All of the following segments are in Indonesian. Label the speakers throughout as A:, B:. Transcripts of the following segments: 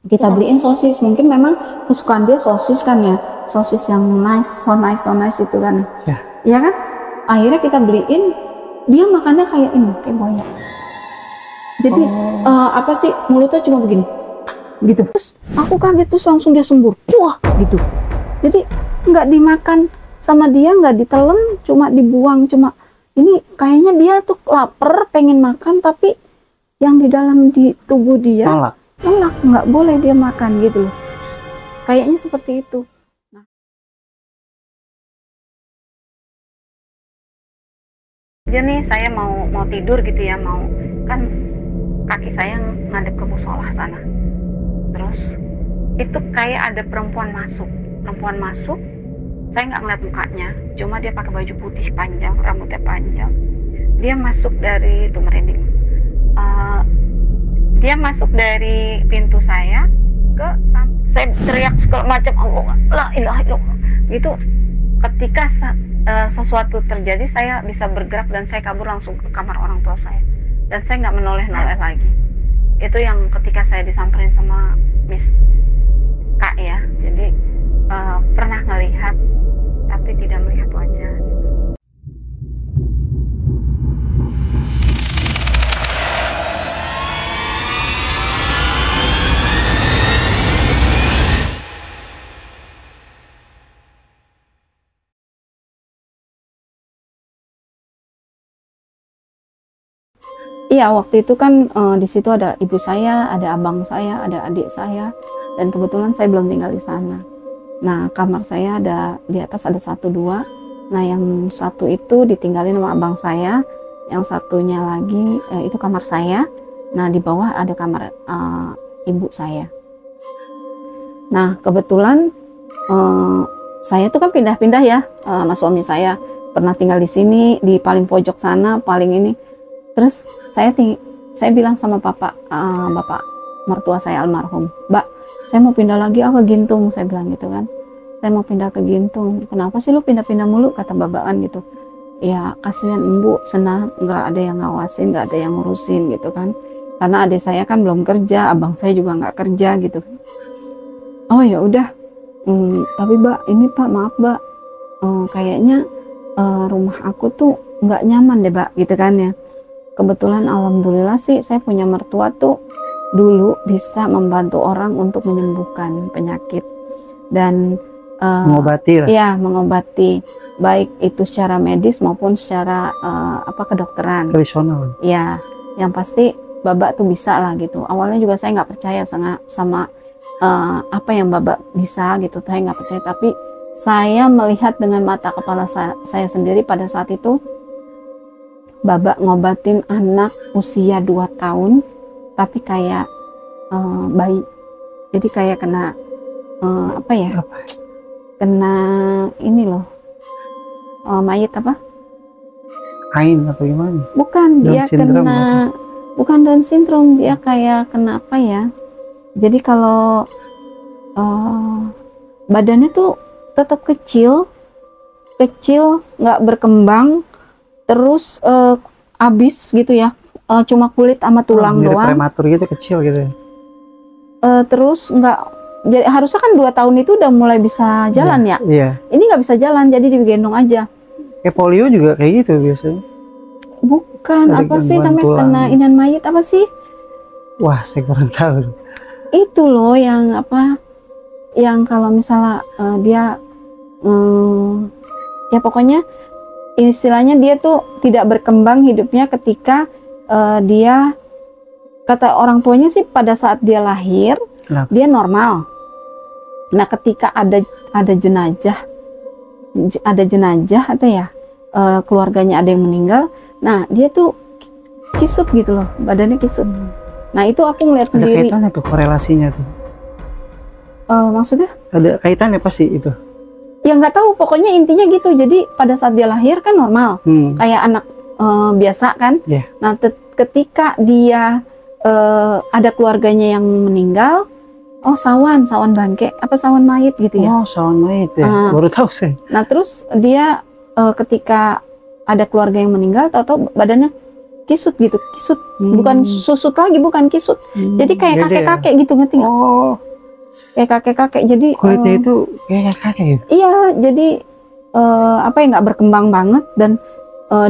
A: Kita beliin sosis, mungkin memang kesukaan dia sosis kan ya, sosis yang nice, so nice itu kan ya. Iya kan? Akhirnya kita beliin, dia makannya kayak ini, kayak buaya. Jadi apa sih, mulutnya cuma begini gitu. Terus aku kaget, terus langsung dia sembur, wah gitu. Jadi nggak dimakan sama dia, nggak ditelen, cuma dibuang. Cuma ini kayaknya dia tuh lapar, pengen makan, tapi yang di dalam di tubuh dia nolak, nggak boleh dia makan gitu loh. Kayaknya seperti itu. Nah. Jadi nih saya mau tidur gitu ya, mau kan kaki saya ngadep ke musola sana. Terus itu kayak ada perempuan masuk. Saya nggak ngeliat mukanya, cuma dia pakai baju putih panjang, rambutnya panjang. Dia masuk dari itu merinding. Dia masuk dari pintu saya ke saya teriak segala macam, Allah la ilaha illallah gitu. Ketika sesuatu terjadi, saya bisa bergerak dan saya kabur langsung ke kamar orang tua saya, dan saya nggak menoleh lagi. Itu yang ketika saya disamperin sama Miss Kak ya. Jadi pernah ngelihat tapi tidak melihat wajah. Iya, waktu itu kan di situ ada ibu saya, ada abang saya, ada adik saya, dan kebetulan saya belum tinggal di sana. Nah, kamar saya ada di atas, ada 1, 2. Nah, yang satu itu ditinggalin sama abang saya, yang satunya lagi itu kamar saya. Nah, di bawah ada kamar ibu saya. Nah, kebetulan saya tuh kan pindah-pindah ya, sama suami saya. Pernah tinggal di sini, di paling pojok sana, paling ini. Terus saya bilang sama bapak mertua saya almarhum, Mbak, saya mau pindah lagi ke Gintung, saya bilang gitu kan. Saya mau pindah ke Gintung. Kenapa sih lu pindah-pindah mulu, kata babakan gitu. Ya kasihan Ibu, senang nggak ada yang ngawasin, nggak ada yang ngurusin gitu kan. Karena adik saya kan belum kerja, abang saya juga nggak kerja gitu. Oh ya udah, tapi Mbak, ini Pak, maaf Mbak, kayaknya rumah aku tuh nggak nyaman deh Mbak, gitu kan ya. Kebetulan alhamdulillah sih saya punya mertua tuh dulu bisa membantu orang untuk menyembuhkan penyakit dan
B: mengobati lah.
A: Iya, mengobati, baik itu secara medis maupun secara kedokteran
B: tradisional.
A: Iya, yang pasti Babak tuh bisa lah gitu. Awalnya juga saya nggak percaya sama apa yang Babak bisa gitu, saya nggak percaya, tapi saya melihat dengan mata kepala saya sendiri pada saat itu. Babak ngobatin anak usia 2 tahun tapi kayak bayi, jadi kayak kena kena ini loh, mayat apa?
B: Kain atau gimana?
A: Bukan, dia kena bukan Down syndrome, dia kayak kena apa ya? Jadi kalau badannya tuh tetap kecil, nggak berkembang. Terus abis gitu ya, cuma kulit sama tulang doang.
B: Prematur gitu, kecil gitu.
A: Terus nggak, jadi harusnya kan 2 tahun itu udah mulai bisa jalan ya.
B: Iya.
A: Ini nggak bisa jalan, jadi digendong aja.
B: Kayak polio juga kayak gitu biasanya.
A: Bukan, apa sih namanya, kena inan mayat apa sih?
B: Wah, saya kurang tahu.
A: Itu loh yang apa? Yang kalau misalnya dia, ya pokoknya. Istilahnya dia tuh tidak berkembang hidupnya ketika dia, kata orang tuanya sih pada saat dia lahir dia normal. Nah ketika ada jenazah atau ya keluarganya ada yang meninggal, nah dia tuh kisut gitu loh, badannya kisut. Nah itu aku ngeliat sendiri.
B: Ada kaitannya tuh, korelasinya tuh?
A: Maksudnya? Ada
B: kaitannya pasti itu.
A: Ya nggak tahu, pokoknya intinya gitu. Jadi pada saat dia lahir kan normal, kayak anak biasa kan. Nah ketika dia ada keluarganya yang meninggal, oh sawan bangke, apa sawan mayit gitu ya.
B: Oh sawan mayit ya, baru tahu saya.
A: Nah terus dia ketika ada keluarga yang meninggal, tahu-tahu badannya kisut gitu, kisut, bukan susut lagi, bukan kisut. Jadi kayak kakek-kakek gitu, ngerti nggak?
B: Oh,
A: kayak kakek-kakek. Jadi
B: kulitnya itu kayak kakek gitu.
A: iya, jadi apa ya, nggak berkembang banget, dan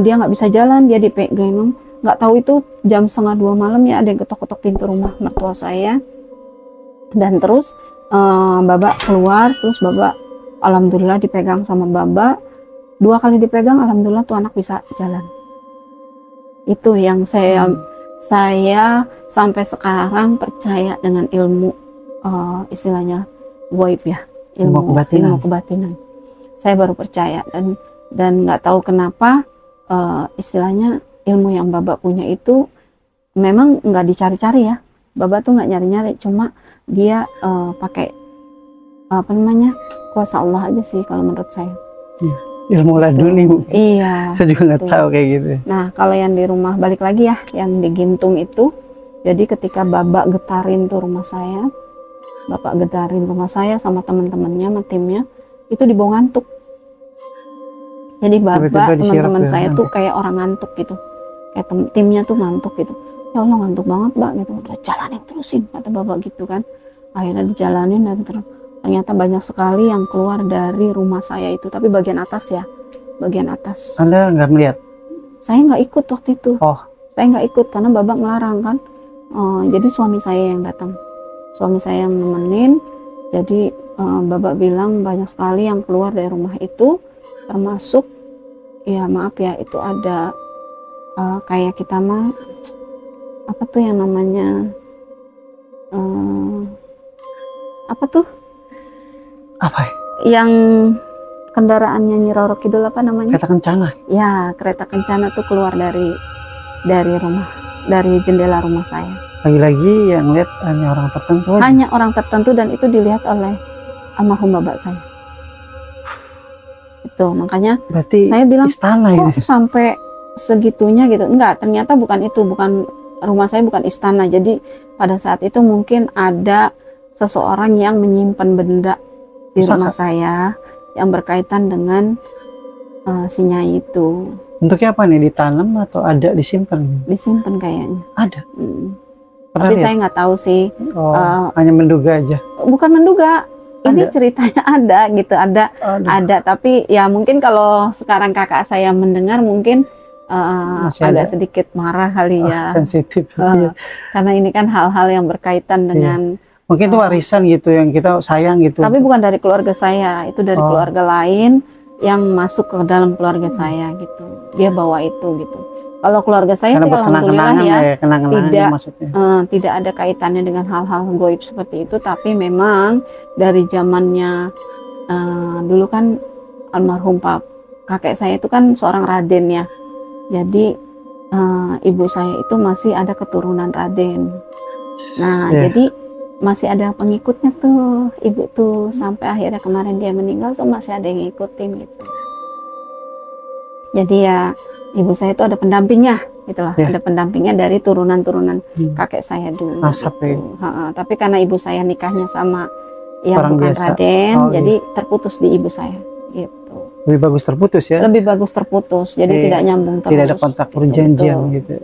A: dia nggak bisa jalan, dia dipegang. Nggak tahu itu jam 1:30 malam ya, ada yang ketok-ketok pintu rumah mertua saya. Dan terus Babak keluar, terus Babak alhamdulillah dipegang sama Babak. 2 kali dipegang, alhamdulillah tuh anak bisa jalan. Itu yang saya sampai sekarang percaya dengan ilmu istilahnya gaib ya, ilmu kebatinan. Saya baru percaya, dan nggak tahu kenapa istilahnya ilmu yang Babak punya itu memang nggak dicari-cari ya. Babak tuh nggak nyari-nyari, cuma dia pakai apa namanya, kuasa Allah aja sih kalau menurut saya.
B: Ilmu laduni.
A: Iya.
B: Saya juga nggak tahu kayak gitu.
A: Nah, kalau yang di rumah, balik lagi ya, yang di Gintung itu, jadi ketika Babak getarin tuh rumah saya, Bapak getarin rumah saya sama teman-temannya, sama timnya, itu dibawa ngantuk. Jadi Babak, teman-teman saya tuh kayak orang ngantuk gitu, kayak timnya tuh ngantuk gitu. Ya Allah, ngantuk banget Mbak gitu. Udah jalanin terusin, kata Babak gitu kan. Akhirnya dijalanin, dan ternyata banyak sekali yang keluar dari rumah saya itu, tapi bagian atas ya, bagian atas.
B: Anda nggak melihat?
A: Saya nggak ikut waktu itu.
B: Oh,
A: saya nggak ikut karena Babak melarang kan. Jadi suami saya yang datang, suami saya yang nemenin. Jadi Babak bilang banyak sekali yang keluar dari rumah itu, termasuk ya maaf ya, itu ada kayak kita mah apa tuh yang namanya apa tuh?
B: Apa ya?
A: Yang kendaraannya Nyi Roro Kidul, apa namanya?
B: Kereta kencana.
A: Ya, kereta kencana tuh keluar dari rumah, dari jendela rumah saya.
B: Lagi-lagi yang lihat hanya orang tertentu aja.
A: Hanya orang tertentu, dan itu dilihat oleh almarhum Babak saya. Itu makanya
B: berarti
A: saya bilang,
B: istana
A: kok
B: ini
A: sampai segitunya gitu. Enggak, ternyata bukan itu, bukan rumah saya, bukan istana. Jadi pada saat itu mungkin ada seseorang yang menyimpan benda di rumah saya yang berkaitan dengan si Nyai itu.
B: Bentuknya apa nih, ditanam atau ada disimpan?
A: Disimpan kayaknya.
B: Ada.
A: Tapi saya nggak tahu sih.
B: Hanya menduga aja.
A: Bukan menduga. Ini ceritanya ada gitu, ada. Tapi ya mungkin kalau sekarang kakak saya mendengar mungkin agak sedikit marah kali ya.
B: Sensitif.
A: Karena ini kan hal-hal yang berkaitan dengan
B: mungkin itu warisan gitu yang kita sayang gitu.
A: Tapi bukan dari keluarga saya, itu dari keluarga lain yang masuk ke dalam keluarga saya gitu. Dia bawa itu gitu. Kalau keluarga saya sih alhamdulillah ya, tidak ada kaitannya dengan hal-hal gaib seperti itu. Tapi memang dari zamannya dulu kan almarhum kakek saya itu kan seorang Raden ya. Jadi ibu saya itu masih ada keturunan Raden. Nah jadi masih ada pengikutnya tuh ibu tuh, sampai akhirnya kemarin dia meninggal tuh masih ada yang ngikutin gitu. Jadi ya ibu saya itu ada pendampingnya gitulah, ada pendampingnya dari turunan-turunan kakek saya dulu.
B: Asap
A: gitu. Tapi karena ibu saya nikahnya sama yang orang bukan biasa. Raden, jadi terputus di ibu saya gitu.
B: Lebih bagus terputus ya? Lebih
A: bagus terputus, jadi tidak nyambung terus.
B: Tidak ada kontak perjanjian gitu.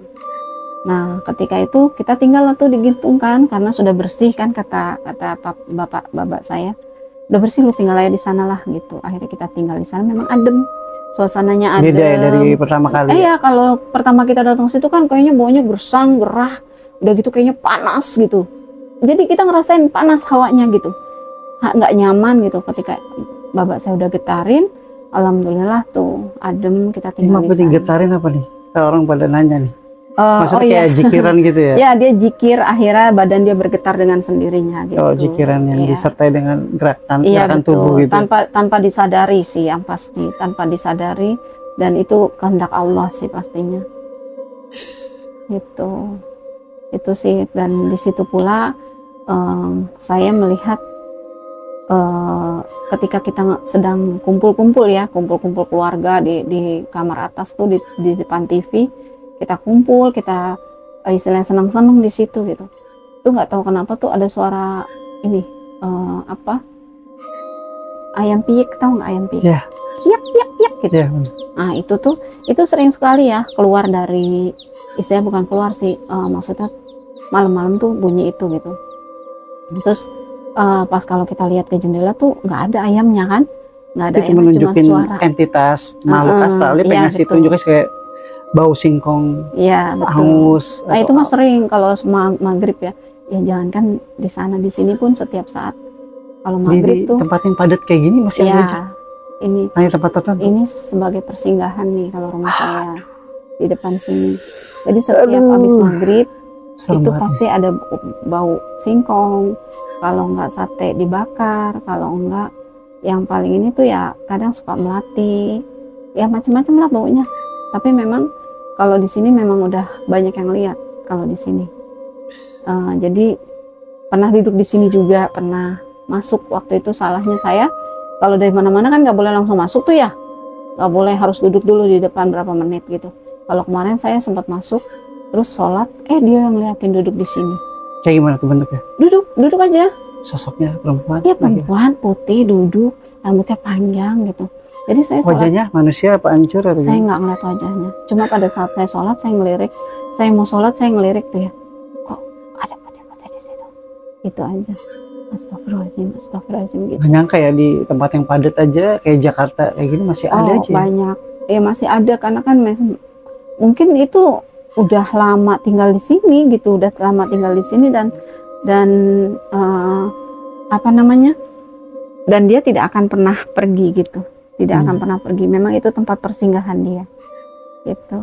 A: Nah, ketika itu kita tinggal tuh di Gintung kan, karena sudah bersih kan, kata bapak saya, udah bersih lu tinggal aja di sana lah gitu. Akhirnya kita tinggal di sana, memang adem, suasananya adem. Beda ya
B: dari pertama kali.
A: Iya, kalau pertama kita datang situ kan kayaknya baunya gersang, gerah, udah gitu kayaknya panas gitu. Jadi kita ngerasain panas hawanya gitu, nggak nyaman gitu. Ketika bapak saya udah getarin, alhamdulillah tuh adem, kita tinggal di sana.
B: Getarin apa nih? Orang pada nanya nih. Maksudnya kayak jikiran gitu ya?
A: Ya, dia jikir, akhirnya badan dia bergetar dengan sendirinya gitu.
B: Oh, jikiran yang disertai dengan gerakan tubuh gitu.
A: Tanpa disadari sih, yang pasti tanpa disadari, dan itu kehendak Allah sih pastinya. Itu sih, dan di situ pula saya melihat ketika kita sedang kumpul-kumpul ya, kumpul-kumpul keluarga di kamar atas tuh di depan TV. Kita kumpul, kita istilahnya senang-senang di situ gitu. Tuh nggak tahu kenapa tuh ada suara ini ayam piik, tahu nggak ayam piik?
B: Yeah.
A: Piak gitu. Yeah. Nah itu sering sekali ya keluar dari istilahnya bukan keluar sih, maksudnya malam-malam tuh bunyi itu gitu. Terus pas kalau kita lihat ke jendela tuh nggak ada ayamnya kan, nggak ada
B: Itu
A: ayamnya, cuma
B: menunjukin
A: suara.
B: entitas makhluk astral. Dia pengen ngasih tunjuk kayak bau singkong,
A: iya betul,
B: hangus.
A: nah itu mah sering kalau maghrib ya, jangankan di sana, di sini pun setiap saat kalau maghrib
B: di
A: tuh
B: tempat yang padat kayak gini masih ada aja.
A: Ini
B: tempat tertentu.
A: Ini sebagai persinggahan nih kalau rumah saya di depan sini. Jadi setiap habis maghrib itu pasti ada bau singkong. Kalau enggak sate dibakar, kalau enggak yang paling ini tuh ya kadang suka melati, ya macam-macam lah baunya. Tapi memang kalau di sini memang udah banyak yang lihat kalau di sini. Jadi pernah duduk di sini juga, pernah masuk. Waktu itu salahnya saya, kalau dari mana-mana kan nggak boleh langsung masuk tuh ya, nggak boleh, harus duduk dulu di depan berapa menit gitu. Kalau kemarin saya sempat masuk terus sholat, dia ngeliatin duduk di sini.
B: Kayak gimana tuh bentuknya?
A: Duduk aja.
B: Sosoknya perempuan?
A: Iya perempuan, putih, duduk, rambutnya panjang gitu. Jadi saya sholat,
B: wajahnya manusia apa hancur atau
A: saya nggak ngeliat wajahnya. Cuma pada saat saya sholat, saya ngelirik, saya mau sholat saya ngelirik tuh ya, kok ada putih-putih di situ. Itu aja. Astagfirullahaladzim gitu.
B: Nggak nyangka ya di tempat yang padat aja kayak Jakarta kayak gini masih ada aja.
A: Banyak. Masih ada karena kan mungkin itu udah lama tinggal di sini gitu, udah lama tinggal di sini dan apa namanya? Dan dia tidak akan pernah pergi gitu. Tidak akan pernah pergi. Memang itu tempat persinggahan dia. Gitu.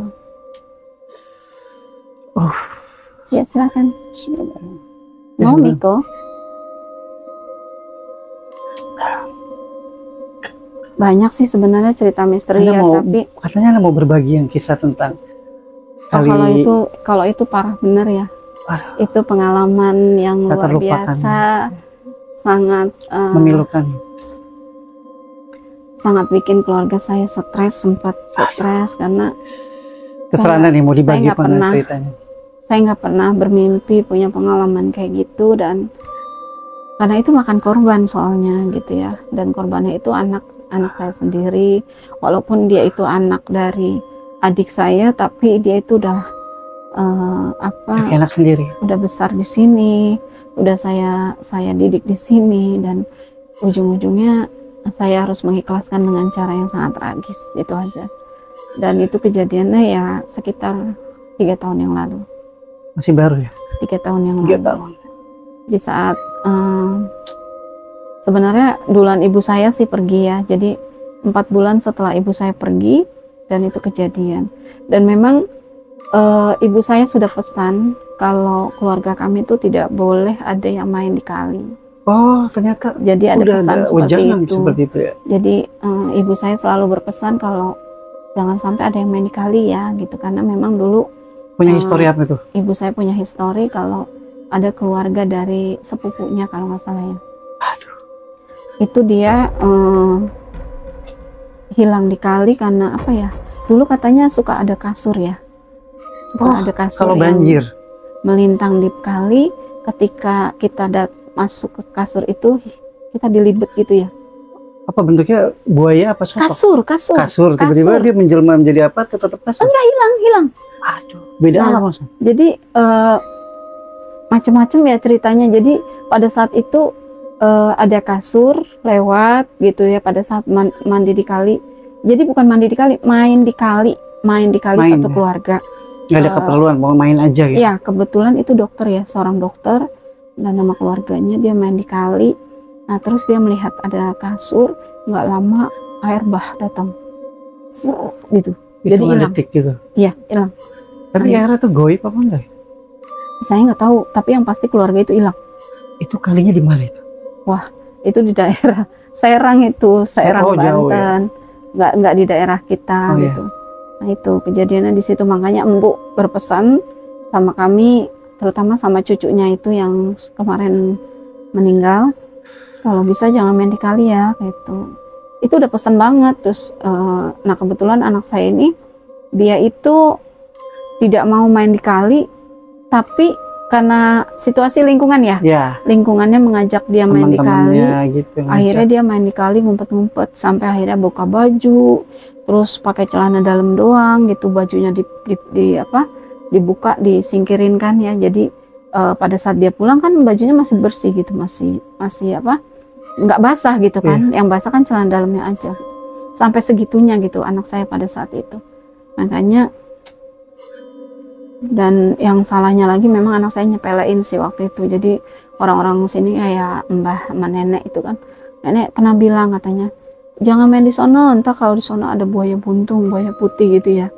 A: Ya silakan. Mau Miko? Banyak sih sebenarnya cerita misteri ya, tapi
B: katanya mau berbagi yang kisah tentang
A: kalau itu parah bener ya. Itu pengalaman yang luar biasa, sangat
B: memilukan,
A: sangat bikin keluarga saya sempat stres karena
B: kesalahan nih mau dibagi ceritanya.
A: Saya nggak pernah bermimpi punya pengalaman kayak gitu, dan karena itu makan korban soalnya gitu ya, dan korbannya itu anak saya sendiri, walaupun dia itu anak dari adik saya, tapi dia itu udah
B: anak sendiri,
A: udah besar di sini, udah saya didik di sini, dan ujung-ujungnya saya harus mengikhlaskan dengan cara yang sangat tragis. Itu aja. Dan itu kejadiannya ya sekitar 3 tahun yang lalu.
B: Masih baru ya?
A: 3 tahun yang lalu.
B: 3 tahun.
A: Di saat sebenarnya duluan ibu saya sih pergi ya, jadi 4 bulan setelah ibu saya pergi dan itu kejadian. Dan memang ibu saya sudah pesan kalau keluarga kami itu tidak boleh ada yang main di kali.
B: Oh ternyata.
A: Jadi ada pesan
B: seperti itu ya.
A: Jadi ibu saya selalu berpesan kalau jangan sampai ada yang main di kali ya gitu, karena memang dulu
B: punya histori apa itu?
A: Ibu saya punya histori kalau ada keluarga dari sepupunya kalau nggak salah ya.
B: Aduh.
A: Itu dia hilang di kali karena apa ya? Dulu katanya suka ada kasur ya. Ada kasur
B: kalau banjir
A: melintang di kali, ketika kita masuk ke kasur itu kita dilibet gitu ya.
B: Apa bentuknya, buaya apa sosok? Kasur tiba-tiba dia menjelma menjadi apa? Tetap kasur?
A: Enggak, hilang.
B: Aduh, beda alam langsung.
A: Jadi macam-macam ya ceritanya. Jadi pada saat itu ada kasur lewat gitu ya, pada saat mandi di kali. Jadi bukan mandi di kali, main di kali satu keluarga.
B: Nggak ada keperluan, mau main aja gitu.
A: Iya, kebetulan itu dokter ya, seorang dokter, dan nama keluarganya dia main di kali. Nah terus dia melihat ada kasur, nggak lama air bah datang, gitu. Jadi hilang.
B: Gitu.
A: Iya, hilang.
B: Tapi airnya tuh goib apa enggak?
A: Saya nggak tahu, tapi yang pasti keluarga itu hilang.
B: Itu kalinya di mana itu?
A: Wah, itu di daerah Serang itu, Serang Banten, ya? nggak di daerah kita gitu. Ya? Nah itu kejadiannya di situ, makanya Embu berpesan sama kami, terutama sama cucunya itu yang kemarin meninggal, kalau bisa jangan main di kali ya, gitu. Itu udah pesan banget. Terus nah kebetulan anak saya ini dia itu tidak mau main di kali, tapi karena situasi lingkungan ya, lingkungannya mengajak dia main di kali, gitu, akhirnya dia main di kali, ngumpet-ngumpet sampai akhirnya buka baju, terus pakai celana dalam doang gitu, bajunya dibuka, disingkirin kan ya. Jadi pada saat dia pulang kan bajunya masih bersih gitu, masih apa, nggak basah gitu kan. Yang basah kan celana dalamnya aja. Sampai segitunya gitu anak saya pada saat itu. Makanya, dan yang salahnya lagi memang anak saya nyepelein sih waktu itu. Jadi orang-orang sini kayak mbah sama nenek itu kan, nenek pernah bilang katanya, jangan main di sono, entah kalau di sono ada buaya buntung, buaya putih gitu ya.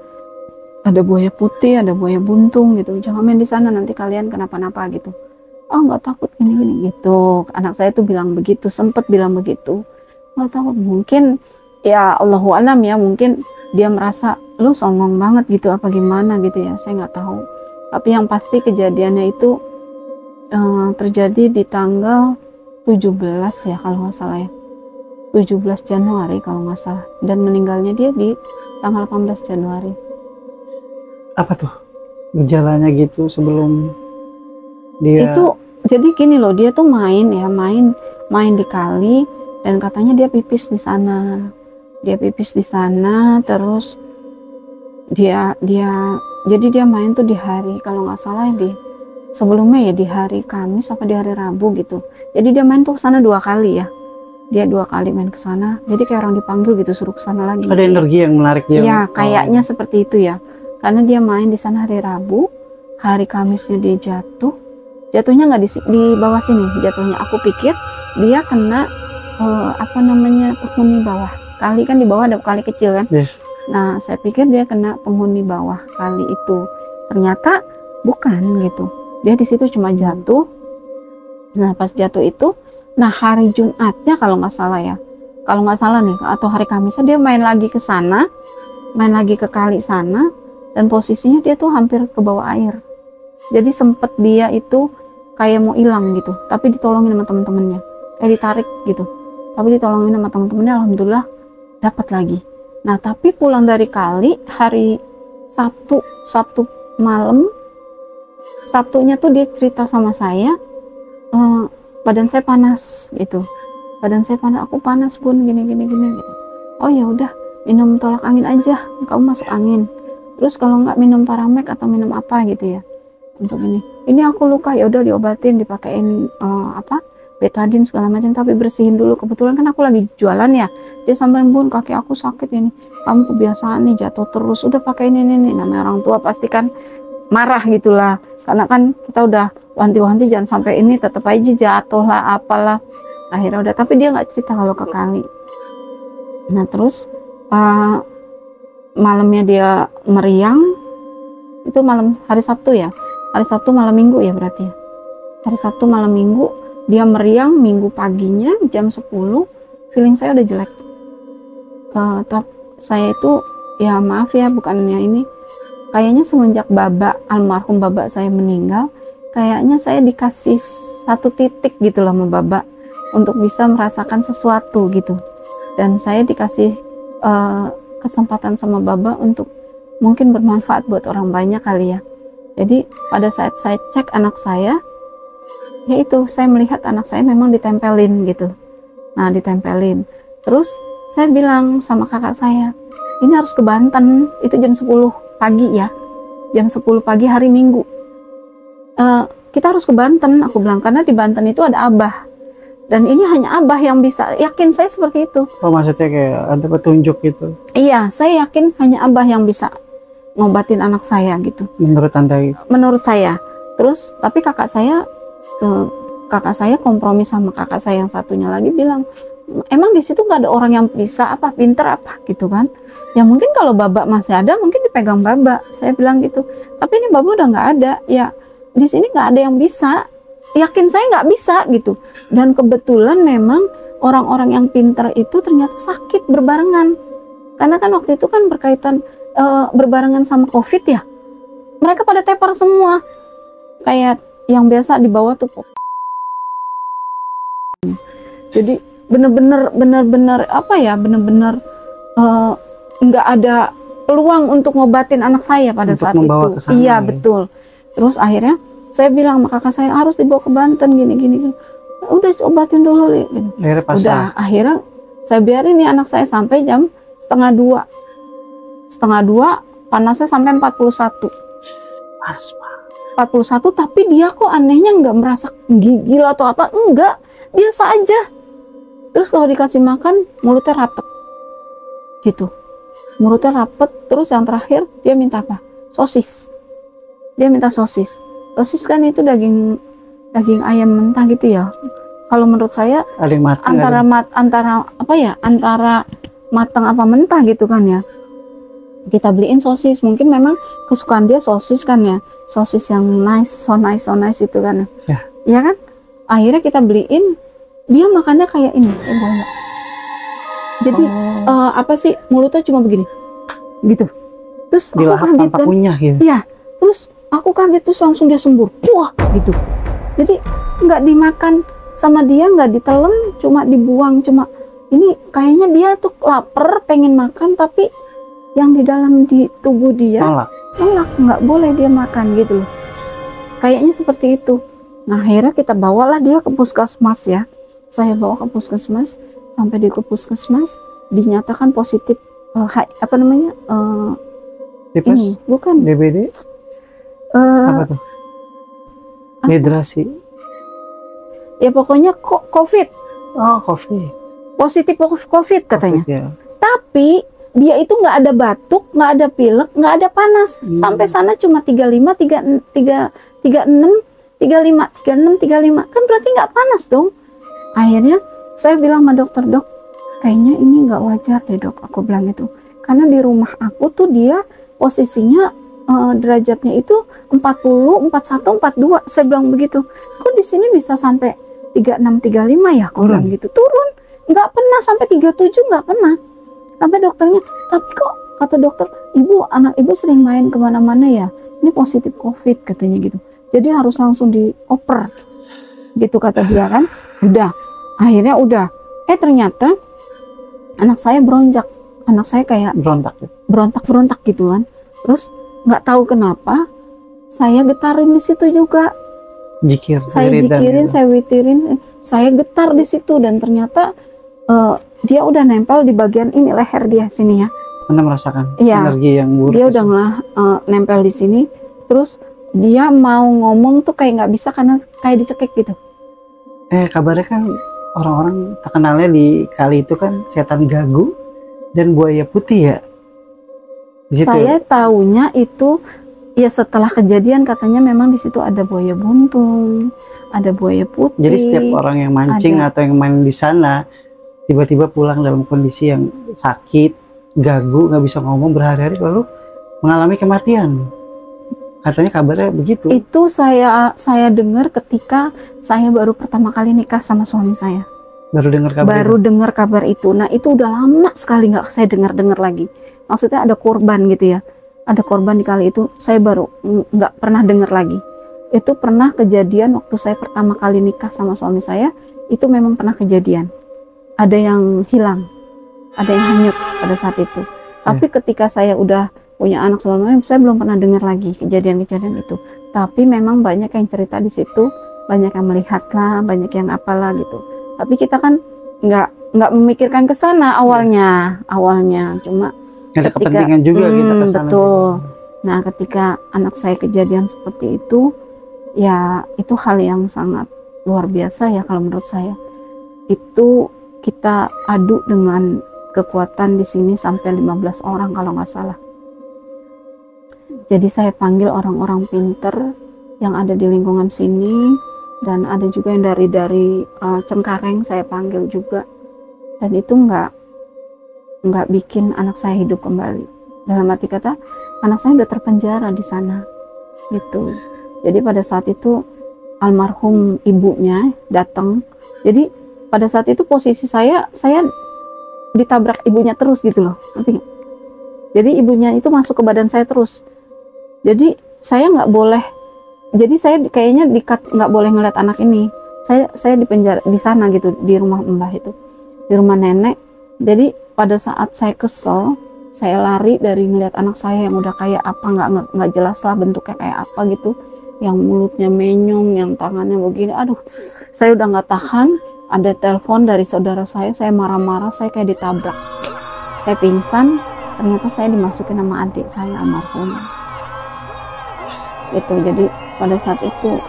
A: Ada buaya putih, ada buaya buntung gitu. Jangan main di sana, nanti kalian kenapa-napa gitu. Oh nggak takut gini-gini gitu. Anak saya tuh bilang begitu, sempet bilang begitu. Nggak takut, mungkin ya Allahu alam ya, mungkin dia merasa lu songong banget gitu apa gimana gitu ya. Saya nggak tahu. Tapi yang pasti kejadiannya itu terjadi di tanggal 17 ya kalau nggak salah ya. 17 Januari kalau nggak salah. Dan meninggalnya dia di tanggal 18 Januari.
B: Apa tuh gejalanya gitu sebelum dia
A: itu? Jadi gini loh, dia tuh main di kali, dan katanya dia pipis di sana, terus jadi dia main tuh di hari, kalau nggak salah di sebelumnya ya, di hari Kamis apa di hari Rabu gitu. Jadi dia main tuh ke sana 2 kali ya, dia 2 kali main ke sana, jadi kayak orang dipanggil gitu, suruh ke sana lagi.
B: Ada energi yang menarik dia.
A: Ya kayaknya seperti itu ya. Karena dia main di sana hari Rabu, hari Kamisnya dia jatuhnya nggak di bawah sini, jatuhnya aku pikir dia kena penghuni bawah. Kali kan di bawah ada kali kecil kan. Nah saya pikir dia kena penghuni bawah kali itu, ternyata bukan gitu. Dia di situ cuma jatuh. Nah pas jatuh itu, nah hari Jumatnya kalau nggak salah nih, atau hari Kamisnya dia main lagi ke sana, main lagi ke kali sana. Dan posisinya dia tuh hampir ke bawah air. Jadi sempet dia itu kayak mau hilang gitu, tapi ditolongin sama temen-temennya, kayak ditarik gitu, tapi ditolongin sama temen-temennya, alhamdulillah dapat lagi. Nah tapi pulang dari kali hari Sabtu malam, Sabtunya tuh dia cerita sama saya, badan saya panas gitu, aku panas bun, gini gitu. Oh ya udah, minum tolak angin aja, kamu masuk angin. Terus kalau nggak minum Paramek atau minum apa gitu ya untuk ini aku luka, ya udah diobatin, dipakein betadine segala macam, tapi bersihin dulu. Kebetulan kan aku lagi jualan ya, dia sampein bun kaki aku sakit ini, kamu kebiasaan nih jatuh terus, udah pakai ini. Namanya orang tua pasti kan marah gitulah, karena kan kita udah wanti-wanti jangan sampai ini, tetap aja jatuh lah apalah. Akhirnya udah, tapi dia nggak cerita kalau ke kali. Nah terus malamnya dia meriang, itu malam hari Sabtu malam Minggu ya berarti ya. Hari Sabtu malam Minggu dia meriang, Minggu paginya jam 10 feeling saya udah jelek. Saya itu ya maaf ya, bukannya ini, kayaknya semenjak almarhum baba saya meninggal, kayaknya saya dikasih 1 titik gitu loh sama baba untuk bisa merasakan sesuatu gitu. Dan saya dikasih kesempatan sama baba untuk mungkin bermanfaat buat orang banyak kali ya. Jadi pada saat saya cek anak saya, yaitu saya melihat anak saya memang ditempelin gitu. Nah ditempelin, terus saya bilang sama kakak saya, ini harus ke Banten, itu jam 10 pagi ya, jam 10 pagi hari Minggu. Kita harus ke Banten, aku bilang, karena di Banten itu ada abah. Dan ini hanya abah yang bisa, yakin saya seperti itu.
B: Oh maksudnya kayak ada petunjuk gitu?
A: Iya, saya yakin hanya abah yang bisa ngobatin anak saya gitu.
B: Menurut Anda gitu?
A: Menurut saya. Terus, tapi kakak saya kompromi sama kakak saya yang satunya lagi bilang, emang di situ nggak ada orang yang bisa apa, pinter apa gitu kan? Ya mungkin kalau baba masih ada, mungkin dipegang baba. Saya bilang gitu. Tapi ini baba udah nggak ada. Ya di sini nggak ada yang bisa. Yakin saya nggak bisa gitu. Dan kebetulan memang orang-orang yang pintar itu ternyata sakit berbarengan, karena kan waktu itu kan berkaitan berbarengan sama COVID ya, mereka pada tepar semua, kayak yang biasa di bawah tuh. Jadi bener-bener apa ya, bener-bener nggak ada peluang untuk ngobatin anak saya pada saat itu. Iya betul. Terus akhirnya saya bilang sama kakak saya, harus dibawa ke Banten gini. Udah obatin dulu gitu. Udah akhirnya saya biarin nih anak saya sampai jam setengah dua, panasnya sampai 41.
B: Panas, Pak.
A: 41, tapi dia kok anehnya nggak merasa gigil atau apa, enggak, biasa aja. Terus kalau dikasih makan mulutnya rapet gitu, mulutnya rapet. Terus yang terakhir dia minta apa? Sosis. Dia minta sosis. Sosis kan itu daging ayam mentah gitu ya. Kalau menurut saya antara apa ya, antara matang apa mentah gitu kan ya. Kita beliin sosis, mungkin memang kesukaan dia sosis kan ya, sosis yang so nice itu kan ya. Ya kan, akhirnya kita beliin, dia makannya kayak ini, kayak bola. Jadi apa sih, mulutnya cuma begini gitu. Terus aku kaget kan,
B: gitu.
A: Iya, terus aku kaget, terus langsung dia sembur, wah gitu. Jadi nggak dimakan sama dia, nggak ditelan, cuma dibuang. Cuma ini kayaknya dia tuh lapar, pengen makan, tapi yang di dalam di tubuh dia nolak, nggak boleh dia makan gitu loh. Kayaknya seperti itu. Nah akhirnya kita bawalah dia ke puskesmas ya. Saya bawa ke puskesmas. Sampai di puskesmas dinyatakan positif apa namanya? Ini bukan
B: DBD. Apa tuh? Dehidrasi.
A: Ya pokoknya COVID.
B: Oh, COVID.
A: Positif COVID katanya.
B: COVID, ya.
A: Tapi dia itu nggak ada batuk, nggak ada pilek, nggak ada panas. Sampai sana cuma 35, 36, 35. Kan berarti nggak panas dong. Akhirnya saya bilang sama dokter, dok, kayaknya ini nggak wajar deh dok. Aku bilang itu. Karena di rumah aku tuh dia posisinya derajatnya itu 40, 41, 42. Saya bilang begitu. Kok di sini bisa sampai 36, 35 ya? Aku bilang gitu. Turun. Nggak pernah sampai 37, nggak pernah. Sampai dokternya, tapi kok kata dokter, anak ibu sering main kemana-mana ya, ini positif COVID katanya gitu. Jadi harus langsung dioper gitu kata dia kan. Udah, akhirnya udah. Ternyata anak saya beronjak, anak saya kayak berontak gitu kan. Terus nggak tahu kenapa saya getarin di situ juga. Saya jikirin, saya witirin, saya getar di situ, dan ternyata dia udah nempel di bagian ini, leher dia sini ya.
B: Anda merasakan
A: energi yang buruk. Dia udah nempel di sini. Terus dia mau ngomong tuh kayak nggak bisa karena kayak dicekik gitu.
B: Kabarnya kan orang-orang terkenalnya di kali itu kan setan gagu dan buaya putih ya. Gitu.
A: Saya taunya itu ya setelah kejadian, katanya memang di situ ada buaya buntung, ada buaya putih.
B: Jadi setiap orang yang mancing atau yang main di sana tiba-tiba pulang dalam kondisi yang sakit, gagu, nggak bisa ngomong berhari-hari, lalu mengalami kematian. Katanya kabarnya begitu.
A: Itu saya dengar ketika saya baru pertama kali nikah sama suami saya. Baru dengar kabar itu. Nah itu udah lama sekali nggak saya dengar lagi. Maksudnya ada korban gitu ya. Ada korban di kali itu, saya baru nggak pernah dengar lagi. Itu pernah kejadian waktu saya pertama kali nikah sama suami saya, itu memang pernah kejadian. Ada yang hilang, ada yang hanyut pada saat itu. Tapi ketika saya udah punya anak sebelumnya, saya belum pernah dengar lagi kejadian-kejadian itu. Tapi memang banyak yang cerita di situ, banyak yang melihat lah, banyak yang apalah gitu. Tapi kita kan nggak memikirkan ke sana awalnya, cuma
B: ada kepentingan juga kita ke sana.
A: Betul. Nah, ketika anak saya kejadian seperti itu, ya itu hal yang sangat luar biasa ya kalau menurut saya. Itu kita adu dengan kekuatan di sini sampai 15 orang kalau nggak salah. Jadi saya panggil orang-orang pinter yang ada di lingkungan sini, dan ada juga yang dari Cengkareng saya panggil juga, dan itu nggak bikin anak saya hidup kembali. Dalam arti kata, anak saya udah terpenjara di sana gitu. Jadi pada saat itu almarhum ibunya datang. Jadi pada saat itu posisi saya ditabrak ibunya terus gitu loh. Jadi ibunya itu masuk ke badan saya terus. Jadi saya nggak boleh. Jadi saya kayaknya nggak boleh ngeliat anak ini. Saya di penjara di sana gitu, di rumah mbah itu, di rumah nenek. Jadi pada saat saya kesel, saya lari dari ngeliat anak saya yang udah kayak apa, nggak jelas lah bentuknya kayak apa gitu, yang mulutnya menyong, yang tangannya begini. Aduh, saya udah nggak tahan. Ada telepon dari saudara saya marah-marah, saya kayak ditabrak. Saya pingsan, ternyata saya dimasukin sama adik saya almarhum. gitu. Jadi pada saat itu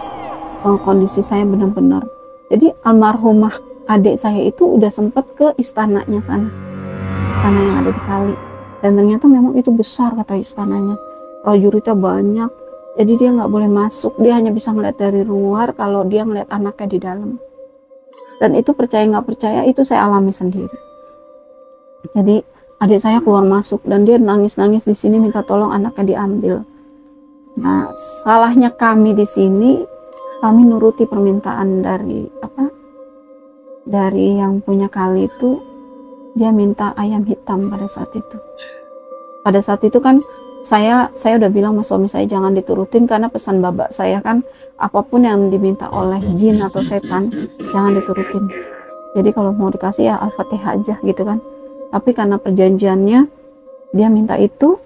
A: kondisi saya benar-benar, jadi almarhumah adik saya itu udah sempat ke istananya sana, istana yang ada di kali, dan ternyata memang itu besar kata istananya, prajuritnya banyak, jadi dia nggak boleh masuk, dia hanya bisa ngeliat dari luar kalau dia ngeliat anaknya di dalam. Dan itu percaya nggak percaya, itu saya alami sendiri. Jadi adik saya keluar masuk dan dia nangis-nangis di sini minta tolong anaknya diambil. Nah, salahnya kami di sini, kami nuruti permintaan dari dari yang punya kali itu, dia minta ayam hitam pada saat itu. Pada saat itu kan saya udah bilang sama suami saya jangan diturutin, karena pesan babak saya kan apapun yang diminta oleh jin atau setan jangan diturutin. Jadi kalau mau dikasih ya Al-Fatihah aja gitu kan. Tapi karena perjanjiannya dia minta itu,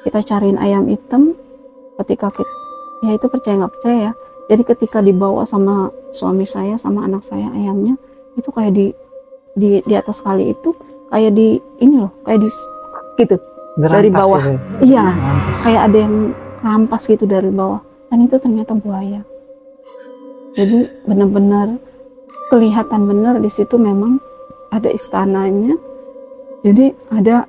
A: kita cariin ayam hitam. Ketika kita, ya itu percaya nggak percaya ya. Jadi ketika dibawa sama suami saya sama anak saya ayamnya, itu kayak di atas kali itu kayak di ini loh, kayak di gitu dari bawah.
B: Ya.
A: Iya, kayak ada yang rampas gitu dari bawah. Dan itu ternyata buaya. Jadi benar-benar kelihatan benar di situ memang ada istananya. Jadi ada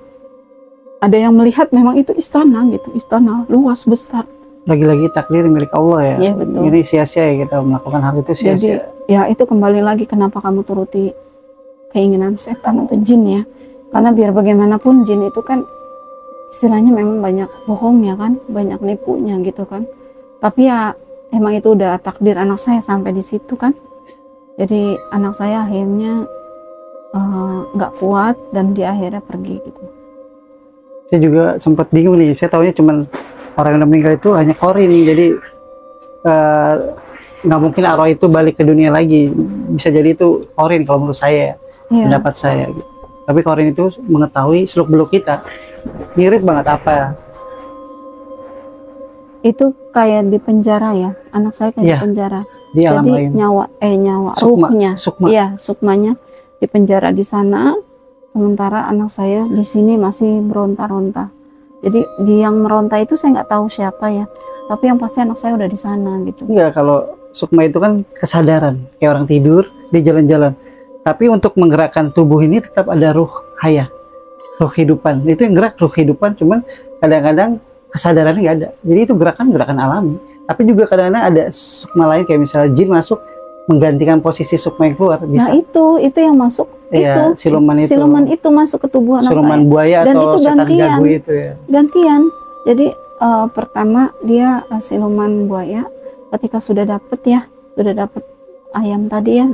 A: yang melihat memang itu istana gitu, istana luas besar.
B: Lagi-lagi takdir milik Allah ya.
A: Iya, betul.
B: Ini sia-sia ya kita melakukan hal itu, sia-sia.
A: Jadi ya itu kembali lagi kenapa kamu turuti keinginan setan atau jin ya. Karena biar bagaimanapun jin itu kan istilahnya memang banyak bohongnya kan, banyak nipunya gitu kan. Tapi ya emang itu udah takdir anak saya sampai di situ kan. Jadi anak saya akhirnya nggak kuat dan dia akhirnya pergi gitu.
B: Saya juga sempat bingung nih, saya tahunya cuman orang yang meninggal itu hanya korin, jadi nggak mungkin arwah itu balik ke dunia lagi. Bisa jadi itu korin kalau menurut saya, pendapat saya gitu. Tapi korin itu mengetahui seluk beluk kita, mirip banget apa.
A: Itu kayak di penjara ya, anak saya kayak di penjara.
B: Di alam
A: jadi
B: lain.
A: nyawa
B: Sukma,
A: ruhnya,
B: sukma.
A: Iya sukmanya di penjara di sana, sementara anak saya di sini masih meronta-ronta. Jadi di yang meronta itu saya nggak tahu siapa ya, tapi yang pasti anak saya udah di sana gitu.
B: Enggak, kalau sukma itu kan kesadaran, kayak orang tidur di jalan-jalan. Tapi untuk menggerakkan tubuh ini tetap ada ruh hayah, ruh kehidupan. Itu yang gerak ruh kehidupan, cuman kadang-kadang kesadarannya nggak ada. Jadi itu gerakan alami. Tapi juga kadang-kadang ada sukma lain, kayak misalnya jin masuk menggantikan posisi sukma yang keluar. Bisa.
A: Nah itu yang masuk,
B: ya,
A: itu
B: siluman
A: itu masuk ke tubuh anak
B: siluman
A: saya.
B: Buaya
A: dan
B: atau
A: itu
B: setan gagu itu ya.
A: Gantian. Jadi pertama dia siluman buaya, ketika sudah dapet ayam tadi ya,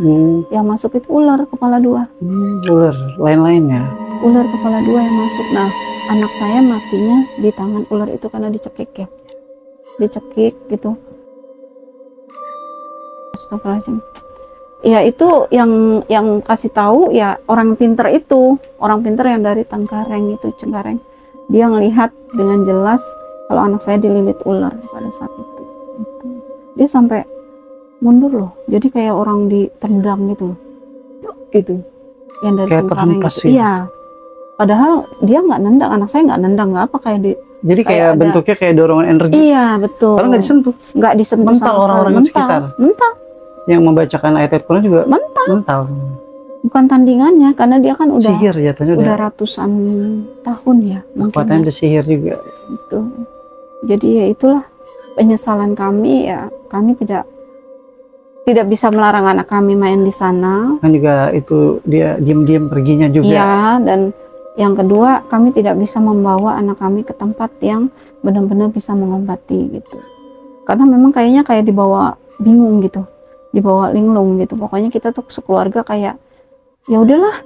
A: yang masuk itu ular kepala 2.
B: Ular lain-lainnya.
A: Ular kepala 2 yang masuk. Nah anak saya matinya di tangan ular itu karena dicekik ya, dicekik gitu. Astagfirullahaladzim. Ya itu yang kasih tahu ya orang pinter itu, orang pinter yang dari Cengkareng itu, Cengkareng. Dia ngelihat dengan jelas kalau anak saya dililit ular pada saat itu. Dia sampai mundur loh, jadi kayak orang ditendang gitu loh, gitu. Yang dari Cengkareng itu. Iya. Padahal dia nggak nendang, anak saya nggak nendang, nggak apa kayak di.
B: Jadi kayak bentuknya kayak dorongan energi.
A: Iya betul.
B: Karena nggak disentuh.
A: Nggak disentuh.
B: Mental orang-orang di sekitar.
A: Mental.
B: Yang membacakan ayat-ayat Quran juga mental.
A: Bukan tandingannya, karena dia kan udah
B: sihir jatuhnya,
A: udah ratusan tahun ya.
B: Kekuatannya udah sihir juga.
A: Itu. Jadi ya itulah penyesalan kami ya. Kami tidak bisa melarang anak kami main di sana.
B: Kan juga itu dia diam-diam perginya juga.
A: Iya, dan yang kedua kami tidak bisa membawa anak kami ke tempat yang benar-benar bisa mengobati gitu. Karena memang kayaknya kayak dibawa bingung gitu, dibawa linglung gitu. Pokoknya kita tuh sekeluarga kayak ya udahlah,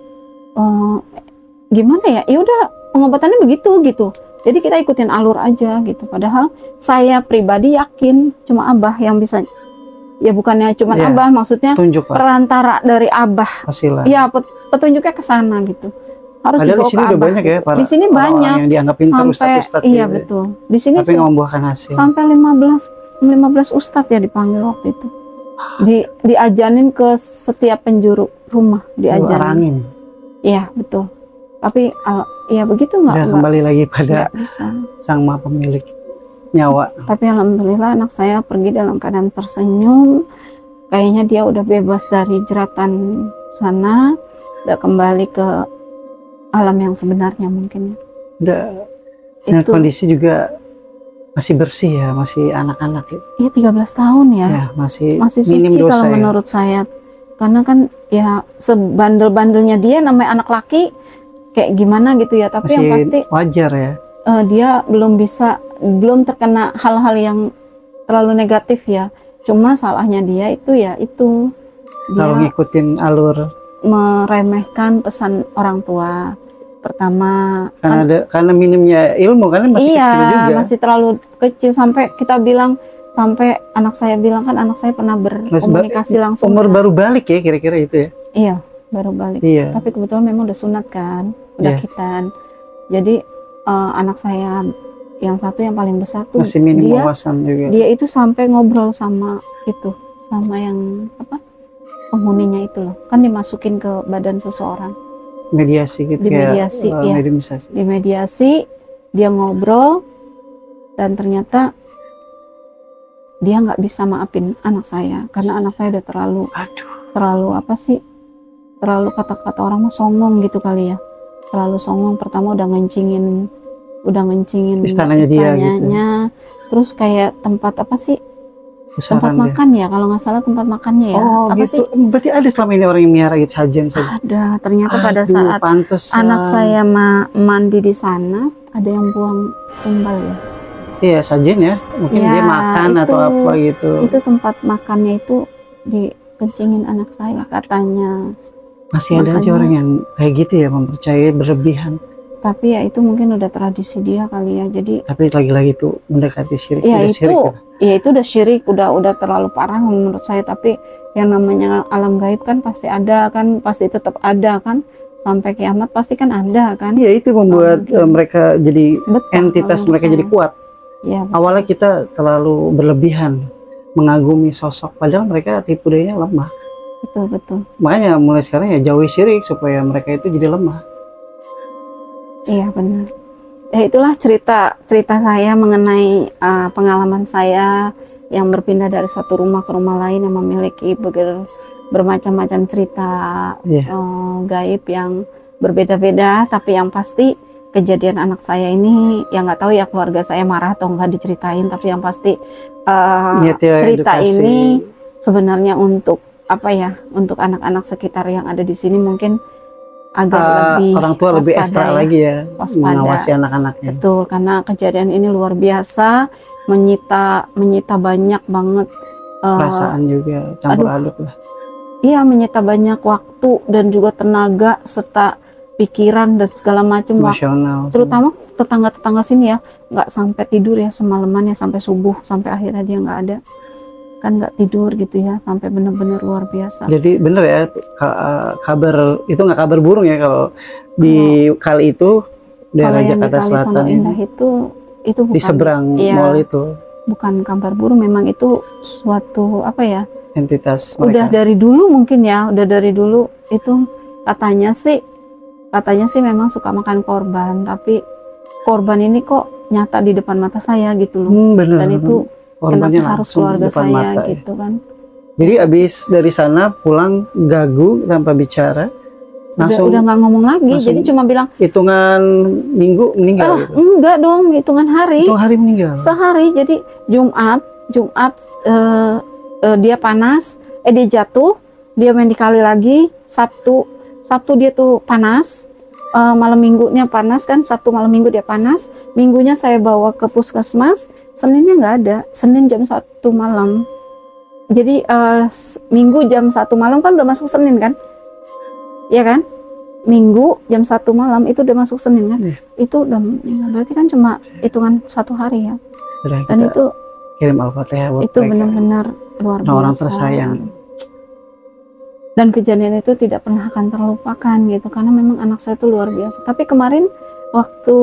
A: gimana ya? Ya udah pengobatannya begitu gitu. Jadi kita ikutin alur aja gitu. Padahal saya pribadi yakin cuma Abah yang bisa. Ya bukannya cuma Abah, maksudnya tunjuk, perantara dari Abah. Iya, petunjuknya ke sana gitu. Harus
B: padahal di sini udah banyak ya para
A: di sini banyak
B: yang dianggap pintar ustadz-ustadz.
A: Iya gitu. Betul. Di sini
B: tapi nggak membuahkan hasil.
A: Sampai 15 ustadz ya dipanggil waktu itu. Diajanin ke setiap penjuru rumah, diajanin. Iya betul. Tapi ya begitu nggak
B: kembali lagi pada
A: bisa.
B: Sang Maha Pemilik. nyawa.
A: Tapi alhamdulillah anak saya pergi dalam keadaan tersenyum. Kayaknya dia udah bebas dari jeratan sana, udah kembali ke alam yang sebenarnya mungkin.
B: Udah, dan kondisi juga masih bersih ya, masih anak-anak ya.
A: Iya 13 tahun ya.
B: Ya masih
A: suci
B: dosa
A: kalau
B: ya.
A: menurut saya. Karena kan ya sebandel-bandelnya dia namanya anak laki kayak gimana gitu ya. Tapi
B: masih
A: yang pasti
B: wajar ya.
A: Dia belum terkena hal-hal yang terlalu negatif ya. Cuma salahnya dia itu ya itu.
B: Kalau
A: Dia
B: ngikutin alur
A: meremehkan pesan orang tua. Pertama
B: karena minimnya ilmu kan masih kecil juga.
A: Masih terlalu kecil sampai anak saya bilang kan anak saya pernah berkomunikasi langsung.
B: Umur baru balik ya kira-kira itu ya.
A: Iya, baru balik.
B: Iya.
A: Tapi kebetulan memang udah sunat kan, udah khitan. Jadi anak saya yang satu yang paling besar tuh
B: masih minim wawasan juga.
A: Dia itu sampai ngobrol sama yang penghuninya itu loh. Kan dimasukin ke badan seseorang.
B: Mediasi gitu
A: Dimediasi, ya. Dimediasi, dia ngobrol dan ternyata dia nggak bisa maafin anak saya karena anak saya udah terlalu kata-kata orang mah songong gitu kali ya, terlalu songong. Pertama udah ngencingin
B: istananya dia gitu.
A: Terus kayak tempat tempat makan ya, kalau nggak salah tempat makannya ya.
B: Berarti ada selama ini orang yang miara gitu sajen saja.
A: Ada, ternyata pada saat anak saya mandi di sana ada yang buang tumbal ya.
B: Iya, sajen ya. Mungkin dia makan atau apa gitu.
A: Itu tempat makannya itu dikencingin anak saya katanya.
B: Masih ada aja orang yang kayak gitu ya, mempercayai berlebihan.
A: Tapi ya itu mungkin udah tradisi dia kali ya. Jadi
B: tapi lagi-lagi itu mendekati syirik.
A: Itu udah syirik, udah terlalu parah menurut saya. Tapi yang namanya alam gaib kan pasti ada kan, pasti tetap ada kan. Sampai kiamat pasti kan ada kan.
B: Iya, itu membuat mereka jadi entitas mereka jadi kuat.
A: Ya,
B: awalnya kita terlalu berlebihan mengagumi sosok, padahal mereka tipu dayanya lemah.
A: Betul.
B: Makanya mulai sekarang ya jauhi syirik supaya mereka itu jadi lemah.
A: Iya benar. Itulah cerita saya mengenai pengalaman saya yang berpindah dari satu rumah ke rumah lain yang memiliki bermacam-macam cerita gaib yang berbeda-beda. Tapi yang pasti kejadian anak saya ini yang nggak tahu ya keluarga saya marah atau nggak diceritain, tapi yang pasti cerita edukasi ini sebenarnya untuk untuk anak-anak sekitar yang ada di sini mungkin agar lebih
B: orang tua lebih ekstra lagi ya mengawasi anak-anaknya.
A: Betul, karena kejadian ini luar biasa, menyita banyak banget
B: perasaan juga campur aduk lah.
A: Iya, menyita banyak waktu dan juga tenaga serta pikiran dan segala macam, terutama tetangga-tetangga sini ya, nggak sampai tidur ya semalaman ya, sampai subuh, sampai akhirnya dia nggak ada kan, nggak tidur gitu ya, sampai benar-benar luar biasa.
B: Jadi bener ya, kabar itu nggak kabar burung ya kalau di kali itu daerah Jakarta Selatan
A: itu bukan
B: di seberang mall itu,
A: bukan kabar burung, memang itu suatu
B: entitas
A: mereka. Udah dari dulu mungkin ya, udah dari dulu itu katanya sih memang suka makan korban, tapi korban ini kok nyata di depan mata saya gitu loh.
B: Bener,
A: dan itu
B: korbannya
A: kenapa harus keluarga saya mata, gitu kan.
B: Jadi abis dari sana pulang gagu tanpa bicara, langsung
A: udah nggak ngomong lagi, jadi cuma bilang
B: hitungan minggu meninggal gitu.
A: Enggak dong, hitungan hari.
B: Hitungan hari meninggal.
A: Sehari, jadi Jumat dia panas, dia jatuh, dia main dikali lagi. Sabtu dia tuh panas, malam minggunya panas kan, Sabtu malam minggu dia panas, minggunya saya bawa ke puskesmas, Seninnya nggak ada, Senin jam 1 malam. Jadi Minggu jam 1 malam kan udah masuk Senin kan, ya kan? Minggu jam 1 malam itu udah masuk Senin kan, itu udah berarti kan cuma hitungan 1 hari ya. Dan itu
B: kirim Al-Fatihah
A: itu benar-benar luar biasa.
B: Orang tersayang.
A: Dan kejadian itu tidak pernah akan terlupakan gitu, karena memang anak saya itu luar biasa. Tapi kemarin waktu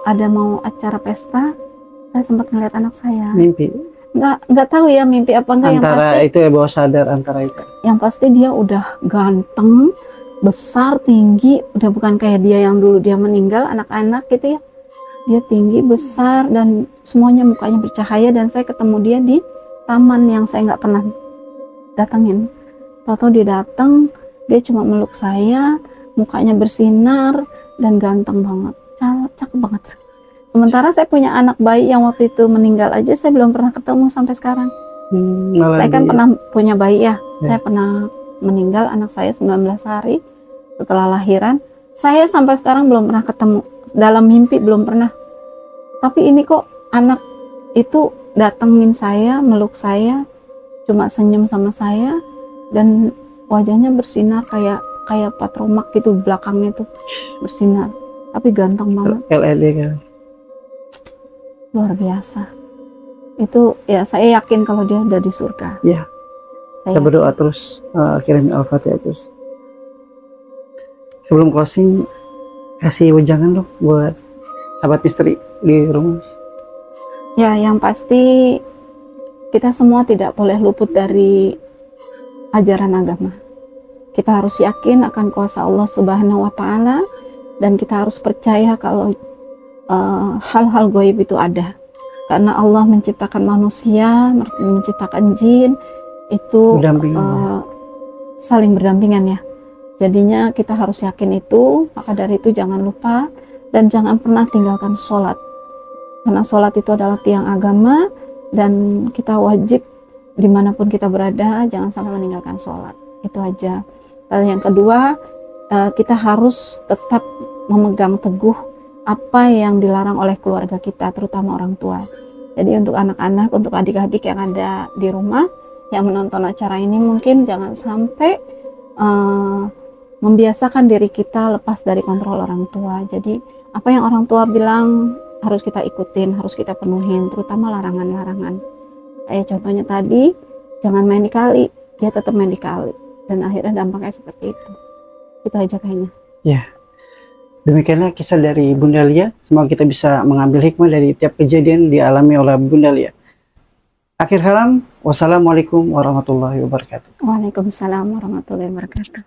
A: ada mau acara pesta, saya sempat ngeliat anak saya.
B: Mimpi?
A: Nggak tahu ya mimpi apa enggak.
B: Antara
A: yang pasti,
B: itu ya bawah sadar antara itu.
A: Yang pasti dia udah ganteng, besar, tinggi, udah bukan kayak dia yang dulu dia meninggal, anak-anak gitu ya. Dia tinggi, besar, dan semuanya mukanya bercahaya. Dan saya ketemu dia di taman yang saya nggak pernah datengin. Tahu-tahu dia datang, dia cuma meluk saya, mukanya bersinar dan ganteng banget, cakep banget. Sementara saya punya anak bayi yang waktu itu meninggal aja, saya belum pernah ketemu sampai sekarang. Saya kan pernah punya bayi ya, saya pernah meninggal anak saya 19 hari setelah lahiran. Saya sampai sekarang belum pernah ketemu, dalam mimpi belum pernah. Tapi ini kok anak itu datengin saya, meluk saya, cuma senyum sama saya, dan wajahnya bersinar kayak patromak gitu, belakangnya tuh bersinar, tapi ganteng banget.
B: LED kan.
A: Luar biasa. Itu ya, saya yakin kalau dia udah di surga.
B: Ya. Kita berdoa terus, kirim Al-Fatihah terus. Sebelum closing, kasih wejangan dong buat sahabat misteri di rumah.
A: Ya, yang pasti kita semua tidak boleh luput dari ajaran agama. Kita harus yakin akan kuasa Allah Subhanahu wa Ta'ala, dan kita harus percaya kalau hal-hal gaib itu ada. Karena Allah menciptakan manusia, menciptakan jin itu saling berdampingan ya. Jadinya kita harus yakin itu. Maka dari itu jangan lupa dan jangan pernah tinggalkan sholat, karena sholat itu adalah tiang agama, dan kita wajib dimanapun kita berada jangan sampai meninggalkan sholat. Itu aja. Dan yang kedua, kita harus tetap memegang teguh apa yang dilarang oleh keluarga kita, terutama orang tua. Jadi untuk anak-anak, untuk adik-adik yang ada di rumah yang menonton acara ini, mungkin jangan sampai membiasakan diri kita lepas dari kontrol orang tua. Jadi apa yang orang tua bilang harus kita ikutin, harus kita penuhin, terutama larangan-larangan. Kayak contohnya tadi, jangan main di kali, dia tetap main di kali, dan akhirnya dampaknya seperti itu. Itu aja kayaknya.
B: Ya, demikianlah kisah dari Bunda Lia. Semoga kita bisa mengambil hikmah dari tiap kejadian dialami oleh Bunda Lia. Akhir kalam, wassalamualaikum warahmatullahi wabarakatuh.
A: Waalaikumsalam warahmatullahi wabarakatuh.